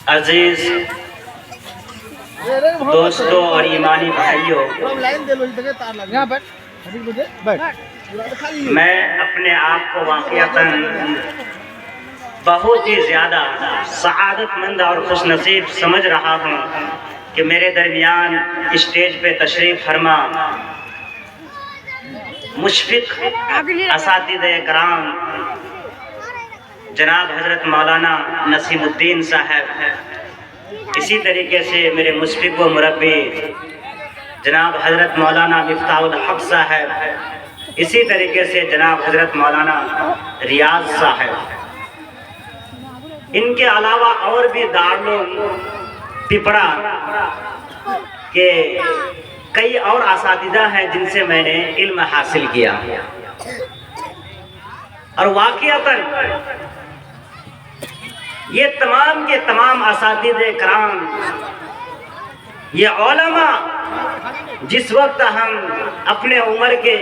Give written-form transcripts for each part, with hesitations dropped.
عزیز دوستوں اور ایمانی بھائیوں، میں اپنے آپ کو واقعتاً بہت ہی زیادہ سعادت مند اور خوش نصیب سمجھ رہا ہوں کہ میرے درمیان اسٹیج پہ تشریف فرما مشفق اساتذہ کرام جناب حضرت مولانا نسیم الدین صاحب، اسی طریقے سے میرے مشفق و مربی جناب حضرت مولانا مفتاح الحق صاحب، اسی طریقے سے جناب حضرت مولانا ریاض صاحب، ان کے علاوہ اور بھی دارالعلوم پپڑا کے کئی اور اساتذہ ہیں جن سے میں نے علم حاصل کیا، اور واقعتاً یہ تمام کے تمام اساتذہ کرام، یہ علماء جس وقت ہم اپنے عمر کے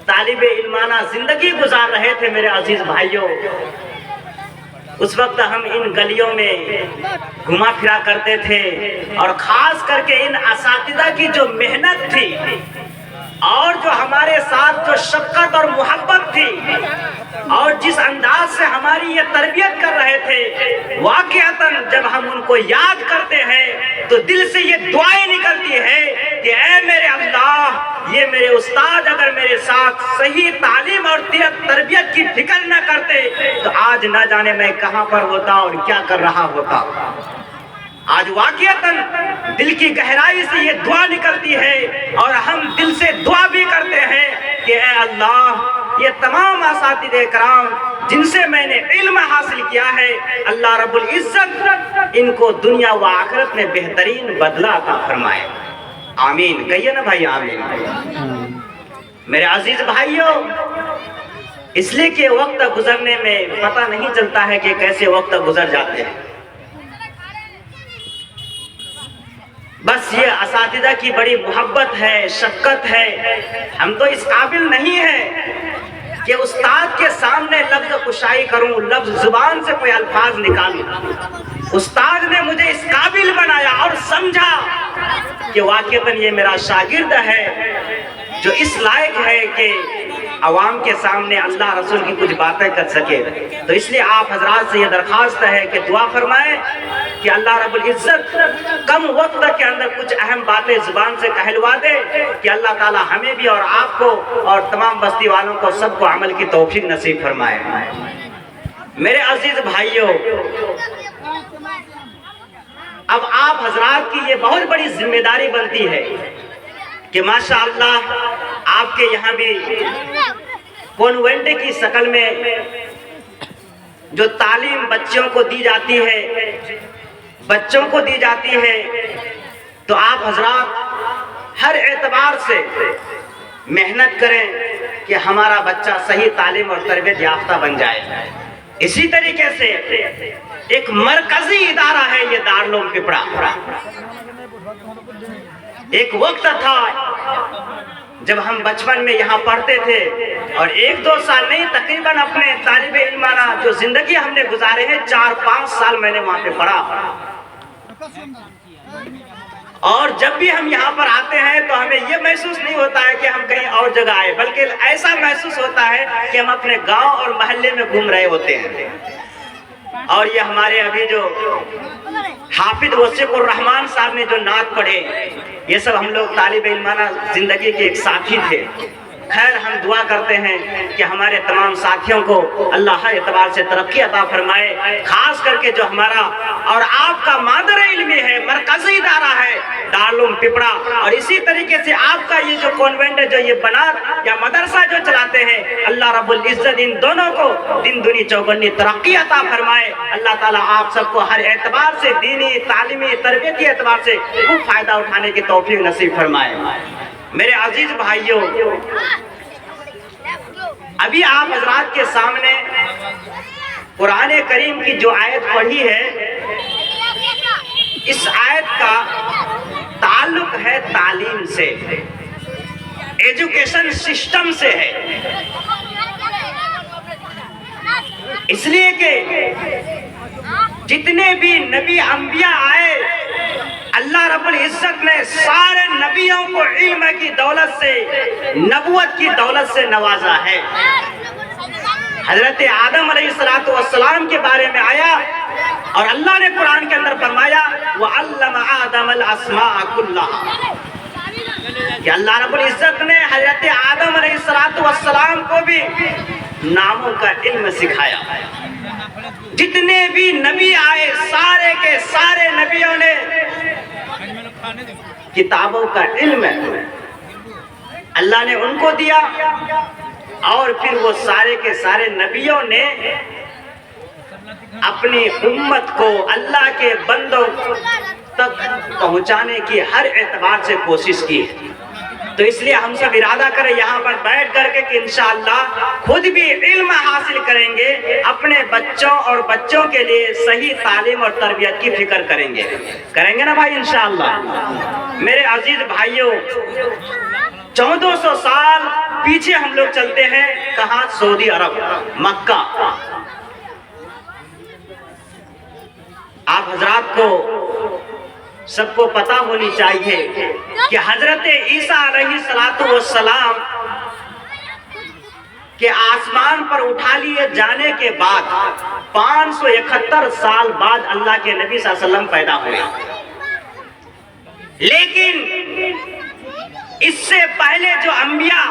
طالب علمانہ زندگی گزار رہے تھے میرے عزیز بھائیوں، اس وقت ہم ان گلیوں میں گھما پھرا کرتے تھے، اور خاص کر کے ان اساتذہ کی جو محنت تھی اور جو ہمارے ساتھ جو شفقت اور محبت تھی اور جس انداز سے ہماری یہ تربیت کر رہے تھے، واقعتاً جب ہم ان کو یاد کرتے ہیں تو دل سے یہ دعائیں نکلتی ہے کہ اے میرے اللہ، یہ میرے استاد اگر میرے ساتھ صحیح تعلیم اور تربیت کی فکر نہ کرتے تو آج نہ جانے میں کہاں پر ہوتا اور کیا کر رہا ہوتا۔ آج واقعتاً دل کی گہرائی سے یہ دعا نکلتی ہے، اور ہم دل سے دعا بھی کرتے ہیں کہ اے اللہ، یہ تمام اساتذہ کرام جن سے میں نے علم حاصل کیا ہے، اللہ رب العزت ان کو دنیا و آخرت میں بہترین بدلہ عطا فرمائے۔ آمین کہیے نا بھائی، آمین۔ میرے عزیز بھائیوں، اس لیے کہ وقت گزرنے میں پتہ نہیں چلتا ہے کہ کیسے وقت گزر جاتے ہیں، بس یہ اساتذہ کی بڑی محبت ہے، شفقت ہے۔ ہم تو اس قابل نہیں ہیں کہ استاد کے سامنے لفظ کشائی کروں، لفظ زبان سے کوئی الفاظ نکالوں۔ استاد نے مجھے اس قابل بنایا اور سمجھا کہ واقعتاً یہ میرا شاگرد ہے جو اس لائق ہے کہ عوام کے سامنے اللہ رسول کی کچھ باتیں کر سکے۔ تو اس لیے آپ حضرات سے یہ درخواست ہے کہ دعا فرمائیں کہ اللہ رب العزت کم وقت کے اندر کچھ اہم باتیں زبان سے کہلوا دے، کہ اللہ تعالی ہمیں بھی اور آپ کو اور تمام بستی والوں کو سب کو عمل کی توفیق نصیب فرمائے۔ میرے عزیز بھائیوں، اب آپ حضرات کی یہ بہت بڑی ذمہ داری بنتی ہے کہ ماشاءاللہ آپ کے یہاں بھی کانوینٹ کی شکل میں جو تعلیم بچوں کو دی جاتی ہے، بچوں کو دی جاتی ہے، تو آپ حضرات ہر اعتبار سے محنت کریں کہ ہمارا بچہ صحیح تعلیم اور تربیت یافتہ بن جائے۔ اسی طریقے سے ایک مرکزی ادارہ ہے یہ دارالعلوم پپڑا۔ ایک وقت تھا جب ہم بچپن میں یہاں پڑھتے تھے، اور 1-2 سال نہیں، تقریباً اپنے طالب علمانہ جو زندگی ہم نے گزارے ہیں 4-5 سال میں نے وہاں پہ پڑھا، اور جب بھی ہم یہاں پر آتے ہیں تو ہمیں یہ محسوس نہیں ہوتا ہے کہ ہم کہیں اور جگہ آئے، بلکہ ایسا محسوس ہوتا ہے کہ ہم اپنے گاؤں اور محلے میں گھوم رہے ہوتے ہیں۔ اور یہ ہمارے ابھی جو حافظ وصیف الرحمان صاحب نے جو نعت پڑھے، یہ سب ہم لوگ طالب علمانہ زندگی کے ایک ساتھی تھے۔ خیر، ہم دعا کرتے ہیں کہ ہمارے تمام ساتھیوں کو اللہ ہر اعتبار سے ترقی عطا فرمائے، خاص کر کے جو ہمارا اور آپ کا مادر علمی ہے، مرکزی ادارہ ہے دارالعلوم پپڑا، اور اسی طریقے سے آپ کا یہ جو کانوینٹ ہے، جو یہ بنات یا مدرسہ جو چلاتے ہیں، اللہ رب العزت ان دونوں کو دن دنی چوگنی ترقی عطا فرمائے۔ اللہ تعالیٰ آپ سب کو ہر اعتبار سے، دینی، تعلیمی، تربیتی اعتبار سے خوب فائدہ اٹھانے کی توفیق نصیب فرمائے۔ میرے عزیز بھائیوں، ابھی آپ حضرات کے سامنے قرآن کریم کی جو آیت پڑھی ہے، اس آیت کا تعلق ہے تعلیم سے، ایجوکیشن سسٹم سے ہے، اس لیے کہ جتنے بھی نبی انبیاء آئے اللہ رب العزت نے سارے نبیوں کو علم کی دولت سے، نبوت کی دولت سے نوازا ہے۔ حضرت آدم علیہ السلام کے بارے میں آیا اور اللہ نے قرآن کے اندر فرمایا وَعَلَّمَ آدَمَ الْأَسْمَاءَ كُلَّهَا کہ اللہ رب العزت نے حضرت آدم علیہ السلام کو بھی ناموں کا علم سکھایا۔ جتنے بھی نبی آئے سارے کے سارے نبیوں نے کتابوں کا علم اللہ نے ان کو دیا، اور پھر وہ سارے کے سارے نبیوں نے اپنی امت کو اللہ کے بندوں تک پہنچانے کی ہر اعتبار سے کوشش کی۔ تو اس لیے ہم سب ارادہ کریں یہاں پر بیٹھ کر کے کہ انشاءاللہ خود بھی علم حاصل کریں گے، اپنے بچوں اور بچوں کے لیے صحیح تعلیم اور تربیت کی فکر کریں گے نا بھائی انشاءاللہ۔ میرے عزیز بھائیوں، 1400 سال پیچھے ہم لوگ چلتے ہیں، کہاں؟ سعودی عرب، مکہ۔ آپ حضرات کو سب کو پتہ ہونی چاہیے کہ حضرت عیسیٰ علیہ السلام کے آسمان پر اٹھا لیے جانے کے بعد 571 سال بعد اللہ کے نبی صلی اللہ علیہ وسلم پیدا ہوئے، لیکن اس سے پہلے جو انبیاء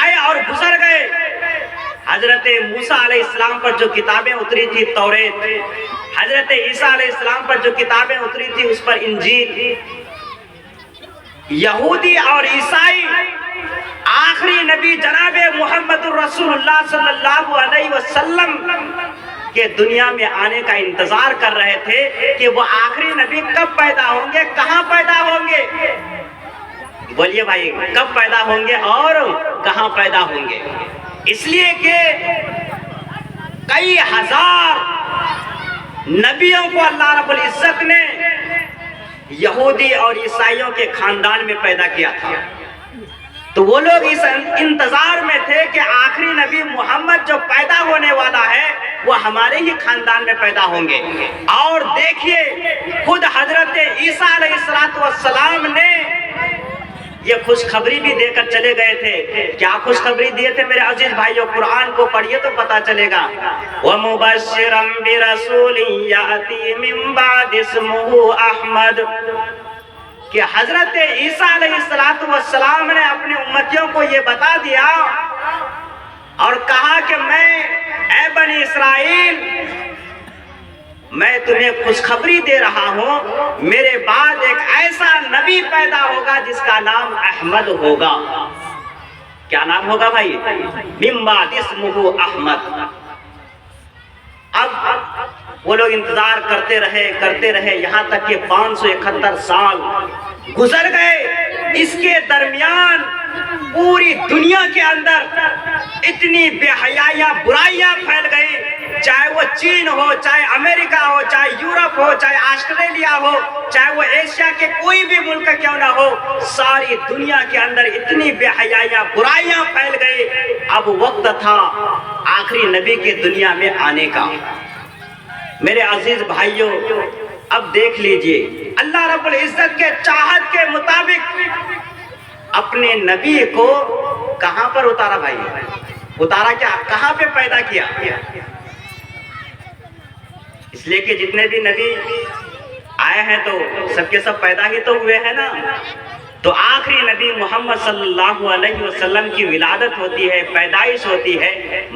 آئے اور گزر گئے، حضرت موسیٰ علیہ السلام پر جو کتابیں اتری تھی توریت، حضرت عیسیٰ علیہ السلام پر جو کتابیں اتری تھی اس پر انجیل، یہودی اور عیسائی آخری نبی جناب محمد الرسول اللہ صلی اللہ علیہ وسلم کے دنیا میں آنے کا انتظار کر رہے تھے کہ وہ آخری نبی کب پیدا ہوں گے، کہاں پیدا ہوں گے؟ بولیے بھائی، کب پیدا ہوں گے اور کہاں پیدا ہوں گے؟ اس لیے کہ کئی ہزار نبیوں کو اللہ رب العزت نے یہودی اور عیسائیوں کے خاندان میں پیدا کیا تھا، تو وہ لوگ اس انتظار میں تھے کہ آخری نبی محمد جو پیدا ہونے والا ہے وہ ہمارے ہی خاندان میں پیدا ہوں گے۔ اور دیکھیے خود حضرت عیسیٰ علیہ السلام نے یہ خوشخبری بھی دے کر چلے گئے تھے۔ کیا خوشخبری دیے تھے میرے عزیز بھائیوں؟ قرآن کو پڑھیے تو پتا چلے گا۔ وَمُبَشِّرًا بِرَسُولٍ يَأْتِي مِن بَعْدِهِ اسْمُهُ أَحْمَدُ کہ حضرت عیسیٰ علیہ السلام نے اپنے امتیوں کو یہ بتا دیا اور کہا کہ اے بنی اسرائیل، میں تمہیں خوشخبری دے رہا ہوں، میرے بعد ایک ایسا نبی پیدا ہوگا جس کا نام احمد ہوگا۔ کیا نام ہوگا بھائی؟ من بعد اسمہ احمد۔ اب وہ لوگ انتظار کرتے رہے یہاں تک کہ 571 سال گزر گئے۔ اس کے درمیان پوری دنیا کے اندر اتنی بے حیائیاں، برائیاں پھیل گئی، چاہے وہ چین ہو، چاہے امریکہ ہو، چاہے یورپ ہو، چاہے آسٹریلیا ہو، چاہے وہ ایشیا کے کوئی بھی ملک کیوں نہ ہو، ساری دنیا کے اندر اتنی بے حیائیاں، برائیاں پھیل گئی۔ اب وقت تھا آخری نبی کے دنیا میں آنے کا۔ میرے عزیز بھائیوں، اب دیکھ لیجئے اللہ رب العزت کے چاہت کے مطابق اپنے نبی کو کہاں پر اتارا بھائی؟ اتارا کیا؟ کہاں پہ پیدا کیا؟ اس لیے کہ جتنے بھی نبی آئے ہیں تو سب کے سب پیدا ہی تو ہوئے ہیں نا۔ تو آخری نبی محمد صلی اللہ علیہ وسلم کی ولادت ہوتی ہے، پیدائش ہوتی ہے